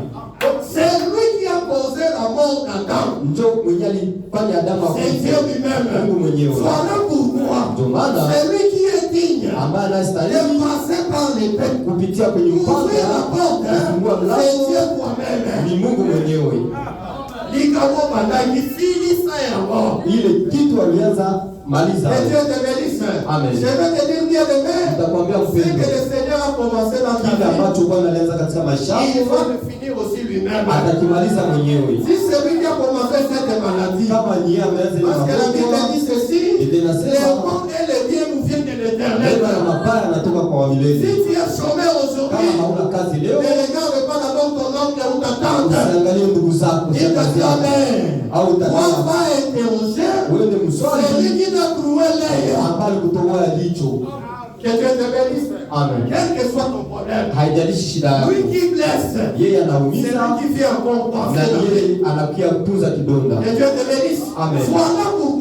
C'est lui qui a posé la mort d'Adam. Ndio mwenye alifanya Adamu akufe. Mungu mwenyewe. Voilà pourquoi. C'est lui qui est digne. Ambaye anastahili passer par les peuples. Kupitia kwenye mpaka kufungua mlango ni Mungu mwenyewe. Ile kitu alianza maliza. Amen. Je vais te dire bien de même. Nitakwambia ce que le Seigneur a commencé dans ta vie. Kile ambacho Bwana alianza katika maisha yako, il va le finir aussi lui-même. Atakimaliza mwenyewe. Si celui qui a commencé cette maladie. Kama ni ameanza ile parce que la Bible dit ceci. Les bons et les biens nous viennent de l'Éternel. Na mabaya yanatoka kwa wamilele. Si tu es chômeur aujourd'hui. Kama hauna kazi leo. Ne regarde pas d'abord ton oncle ou ta tante. Usiangalie ndugu zako, usiangalie au on va interroger. Wewe mswali. Celui qui t'a trouvé l'œil. Ambali kutoa jicho. Que Dieu te bénisse. Amen. Quel que soit ton problème. Haijalishi shida yako. Lui qui blesse. Yeye anaumiza. C'est lui qui fait encore passer. Na yeye anakia kutunza kidonda. Que Dieu te bénisse. Amen. Voilà pourquoi